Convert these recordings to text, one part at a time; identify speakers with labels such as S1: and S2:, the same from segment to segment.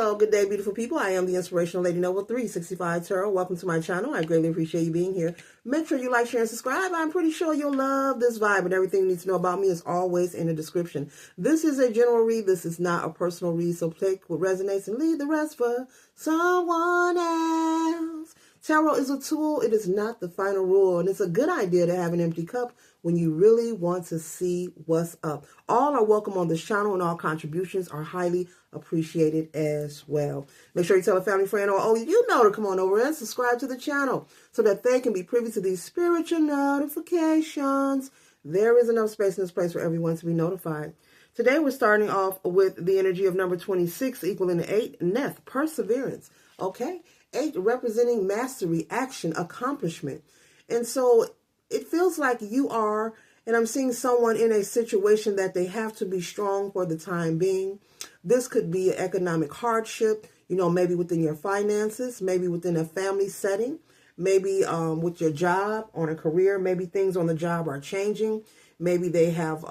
S1: Hello, good day, beautiful people. I am the Inspirational Lady Noble 365 Tarot. Welcome to my channel. I greatly appreciate you being here. Make sure you like, share, and subscribe. I'm pretty sure you'll love this vibe, and everything you need to know about me is always in the description. This is a general read. This is not a personal read, so take what resonates and leave the rest for someone else. Tarot is a tool. It is not the final rule, and it's a good idea to have an empty cup when you really want to see what's up. All are welcome on this channel, and all contributions are highly appreciated as well. Make sure you tell a family friend or you know to come on over and subscribe to the channel so that they can be privy to these spiritual notifications. There is enough space in this place for everyone to be notified. Today we're starting off with the energy of number 26 equaling 8, Neth, perseverance. Okay, 8 representing mastery, action, accomplishment. And so it feels like you are, and I'm seeing someone in a situation that they have to be strong for the time being. This could be an economic hardship, maybe within your finances, maybe within a family setting, maybe with your job, on a career, maybe things on the job are changing. Maybe they have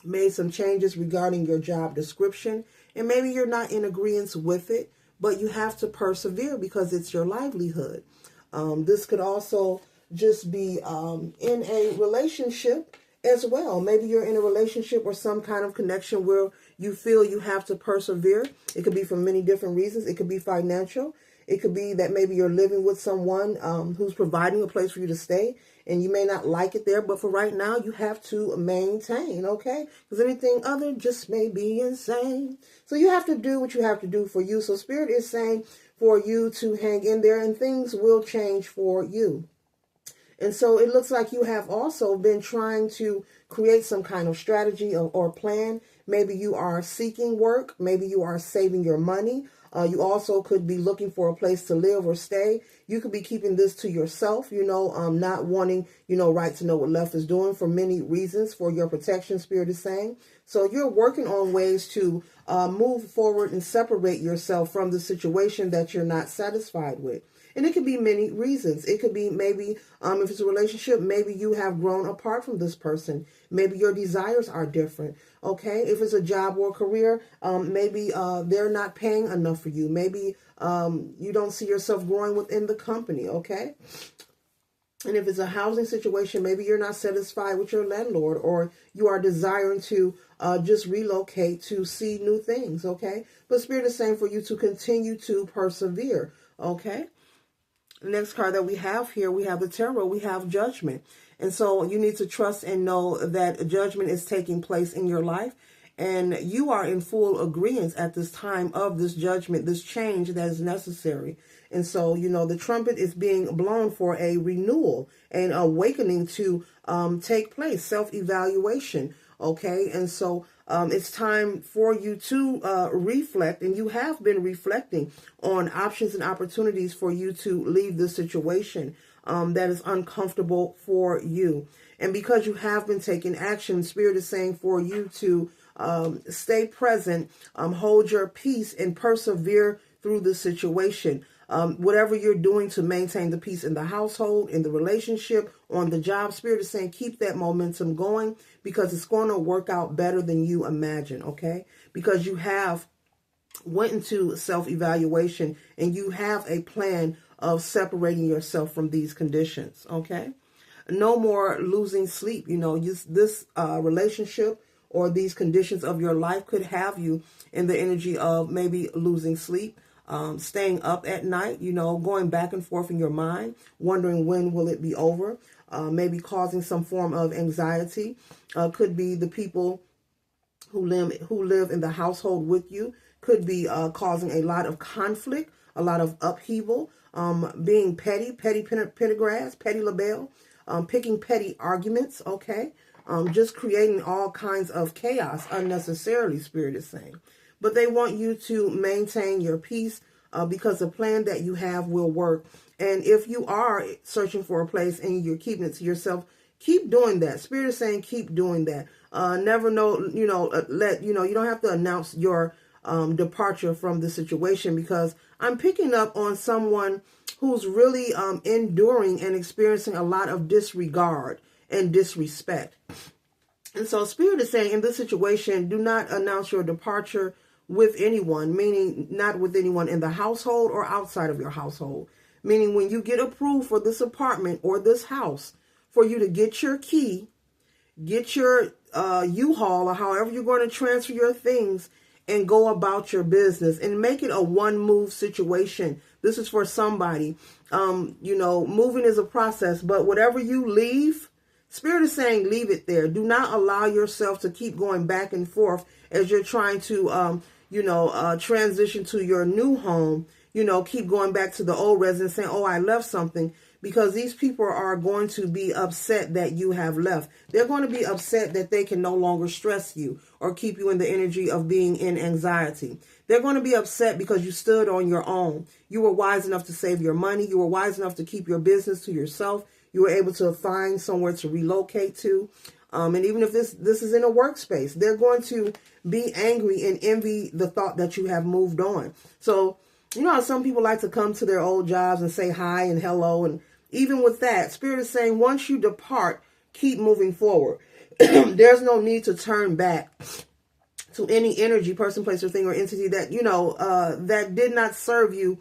S1: made some changes regarding your job description, and maybe you're not in agreement with it, but you have to persevere because it's your livelihood. This could also just be in a relationship as well. Maybe you're in a relationship or some kind of connection where you feel you have to persevere. It could be for many different reasons. It could be financial. It could be that maybe you're living with someone who's providing a place for you to stay, and you may not like it there, but for right now, you have to maintain, okay? Because anything other just may be insane. So you have to do what you have to do for you. So Spirit is saying for you to hang in there, and things will change for you. And so it looks like you have also been trying to create some kind of strategy or plan. Maybe you are seeking work. Maybe you are saving your money. You also could be looking for a place to live or stay. You could be keeping this to yourself, not wanting, right to know what left is doing for many reasons, for your protection, Spirit is saying. So you're working on ways to move forward and separate yourself from the situation that you're not satisfied with. And it could be many reasons. It could be maybe if it's a relationship, maybe you have grown apart from this person. Maybe your desires are different. Okay. If it's a job or career, maybe they're not paying enough for you. Maybe you don't see yourself growing within the company. Okay. And if it's a housing situation, maybe you're not satisfied with your landlord, or you are desiring to just relocate to see new things. Okay. But Spirit is saying for you to continue to persevere. Okay. The next card that we have here, we have the Tarot, we have Judgment. And so you need to trust and know that judgment is taking place in your life. And you are in full agreement at this time of this judgment, this change that is necessary. And so, the trumpet is being blown for a renewal and awakening to take place, self-evaluation. Okay, and so it's time for you to reflect, and you have been reflecting on options and opportunities for you to leave this situation that is uncomfortable for you. And because you have been taking action, Spirit is saying for you to stay present, hold your peace, and persevere through the situation. Whatever you're doing to maintain the peace in the household, in the relationship, on the job, Spirit is saying keep that momentum going, because it's going to work out better than you imagine, okay? Because you have went into self-evaluation and you have a plan of separating yourself from these conditions, okay? No more losing sleep. This relationship or these conditions of your life could have you in the energy of maybe losing sleep, staying up at night, going back and forth in your mind, wondering when will it be over, maybe causing some form of anxiety. Could be the people who live in the household with you, could be causing a lot of conflict, a lot of upheaval, being petty pendergrass, petty labelle, picking petty arguments, okay? Just creating all kinds of chaos unnecessarily, Spirit is saying. But they want you to maintain your peace because the plan that you have will work. And if you are searching for a place and you're keeping it to yourself, keep doing that. Spirit is saying keep doing that. Never know, you don't have to announce your departure from the situation, because I'm picking up on someone who's really enduring and experiencing a lot of disregard and disrespect. And so Spirit is saying in this situation, do not announce your departure with anyone, meaning not with anyone in the household or outside of your household. Meaning when you get approved for this apartment or this house, for you to get your key, get your U-Haul or however you're going to transfer your things and go about your business and make it a one-move situation. This is for somebody. Moving is a process, but whatever you leave, Spirit is saying leave it there. Do not allow yourself to keep going back and forth as you're trying to, transition to your new home. Keep going back to the old residence saying, oh, I left something. Because these people are going to be upset that you have left. They're going to be upset that they can no longer stress you or keep you in the energy of being in anxiety. They're going to be upset because you stood on your own. You were wise enough to save your money. You were wise enough to keep your business to yourself. You were able to find somewhere to relocate to. And even if this is in a workspace, they're going to be angry and envy the thought that you have moved on. So, you know how some people like to come to their old jobs and say hi and hello. And even with that, Spirit is saying once you depart, keep moving forward. There's no need to turn back to any energy, person, place, or thing, or entity that, that did not serve you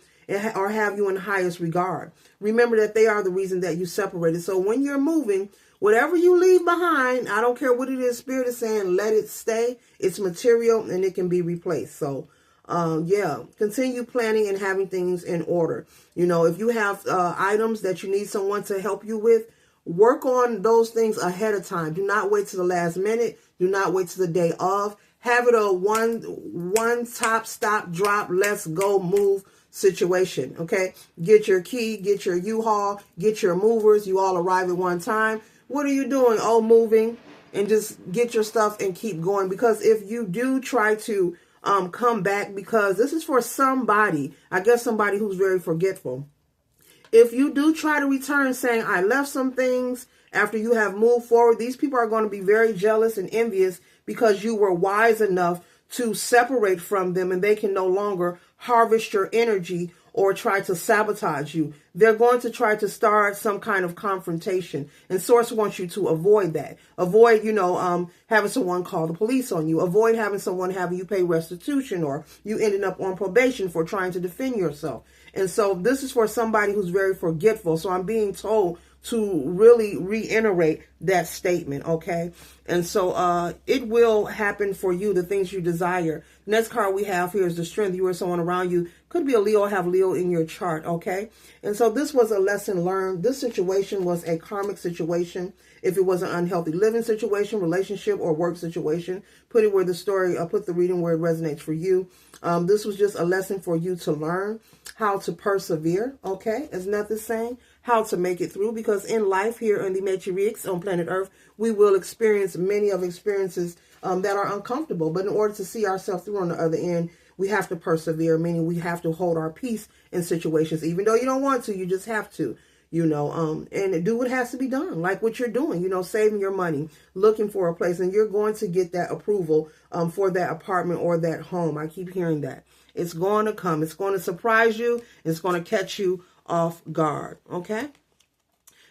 S1: or have you in highest regard. Remember that they are the reason that you separated. So when you're moving, whatever you leave behind, I don't care what it is, Spirit is saying, let it stay. It's material and it can be replaced. So continue planning and having things in order. If you have items that you need someone to help you with, work on those things ahead of time. Do not wait to the last minute. Do not wait to the day of. Have it a one top, stop, drop, let's go, move situation. Okay. Get your key, get your U-Haul, get your movers. You all arrive at one time. What are you doing? Oh, moving. And just get your stuff and keep going. Because if you do try to come back, because this is for somebody, I guess somebody who's very forgetful. If you do try to return saying, I left some things after you have moved forward, these people are going to be very jealous and envious because you were wise enough to separate from them and they can no longer harvest your energy or try to sabotage you. They're going to try to start some kind of confrontation. And Source wants you to avoid that. Avoid, having someone call the police on you. Avoid having someone having you pay restitution or you ending up on probation for trying to defend yourself. And so this is for somebody who's very forgetful. So I'm being told to really reiterate that statement, okay? And so it will happen for you, the things you desire. Next card we have here is the Strength. You or someone around you. Could be a Leo, have Leo in your chart, okay? And so this was a lesson learned. This situation was a karmic situation. If it was an unhealthy living situation, relationship, or work situation, put it where the story, put the reading where it resonates for you. This was just a lesson for you to learn how to persevere, okay? As nothing saying, how to make it through, because in life here on the Matrix on planet Earth, we will experience many of experiences that are uncomfortable. But in order to see ourselves through on the other end, we have to persevere, meaning we have to hold our peace in situations. Even though you don't want to, you just have to, and do what has to be done, like what you're doing, saving your money, looking for a place, and you're going to get that approval for that apartment or that home. I keep hearing that. It's going to come. It's going to surprise you. It's going to catch you off guard, okay?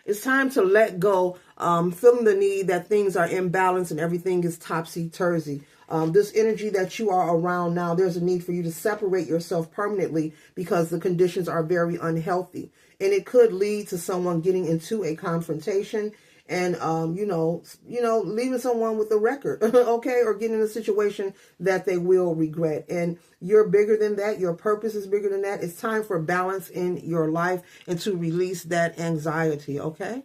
S1: It's time to let go, feeling the need that things are imbalanced and everything is topsy-turvy. This energy that you are around now, there's a need for you to separate yourself permanently because the conditions are very unhealthy. And it could lead to someone getting into a confrontation and, leaving someone with a record, okay, or getting in a situation that they will regret. And you're bigger than that. Your purpose is bigger than that. It's time for balance in your life and to release that anxiety, okay?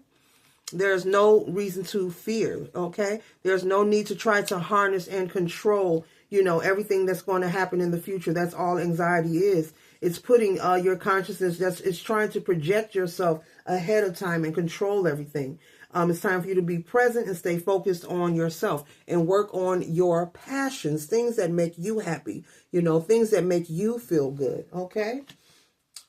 S1: There's no reason to fear, okay? There's no need to try to harness and control, everything that's going to happen in the future. That's all anxiety is. It's putting your consciousness, it's trying to project yourself ahead of time and control everything. It's time for you to be present and stay focused on yourself and work on your passions, things that make you happy, things that make you feel good, okay?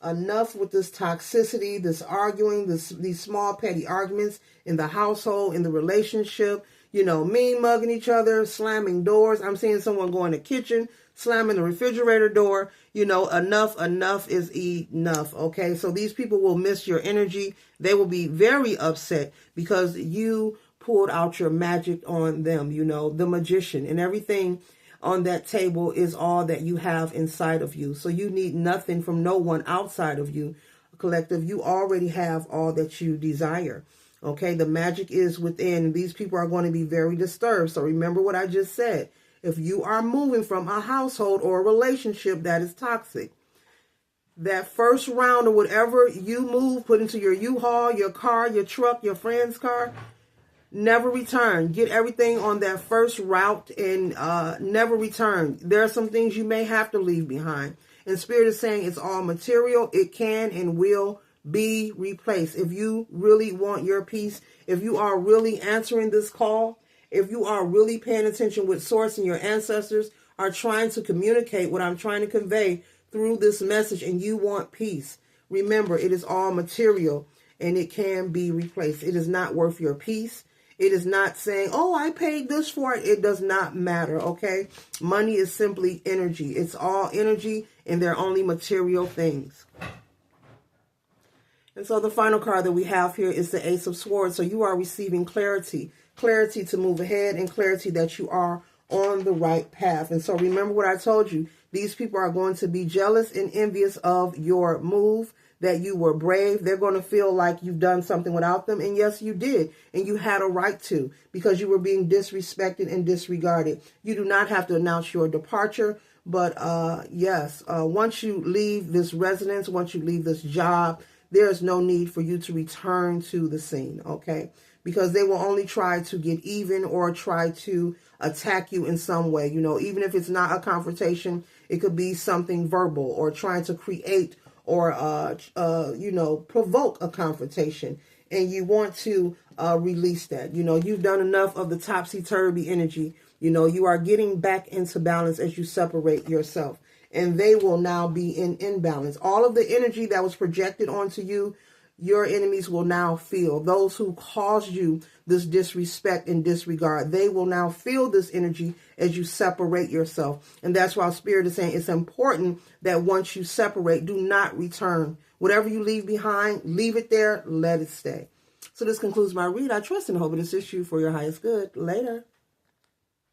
S1: Enough with this toxicity, this arguing, these small petty arguments in the household, in the relationship, mean mugging each other, slamming doors. I'm seeing someone go in the kitchen, slamming the refrigerator door. Enough is enough, okay? So these people will miss your energy. They will be very upset because you pulled out your magic on them, the magician and everything. on that table is all that you have inside of you. So you need nothing from no one outside of you. Collective, you already have all that you desire. Okay, the magic is within. These people are going to be very disturbed. So remember what I just said. If you are moving from a household or a relationship that is toxic, that first round or whatever you move, put into your U-Haul, your car, your truck, your friend's car, never return. Get everything on that first route and never return. There are some things you may have to leave behind. And Spirit is saying it's all material. It can and will be replaced. If you really want your peace, if you are really answering this call, if you are really paying attention with Source and your ancestors are trying to communicate what I'm trying to convey through this message, and you want peace, remember, it is all material and it can be replaced. It is not worth your peace. It is not saying, oh, I paid this for it. It does not matter, okay? Money is simply energy. It's all energy, and they're only material things. And so the final card that we have here is the Ace of Swords. So you are receiving clarity. Clarity to move ahead and clarity that you are on the right path. And so remember what I told you. These people are going to be jealous and envious of your move, that you were brave. They're going to feel like you've done something without them. And yes, you did. And you had a right to, because you were being disrespected and disregarded. You do not have to announce your departure. But yes, once you leave this residence, once you leave this job, there is no need for you to return to the scene, okay? Because they will only try to get even or try to attack you in some way. You know, even if it's not a confrontation, it could be something verbal or trying to create or, you know, provoke a confrontation. And you want to release that. You know, you've done enough of the topsy-turvy energy. You know, you are getting back into balance as you separate yourself. And they will now be in imbalance. All of the energy that was projected onto you, your enemies will now feel. Those who caused you this disrespect and disregard, they will now feel this energy as you separate yourself. And that's why Spirit is saying it's important that once you separate, do not return. Whatever you leave behind, leave it there, let it stay. So this concludes my read. I trust and hope it assists you for your highest good. Later.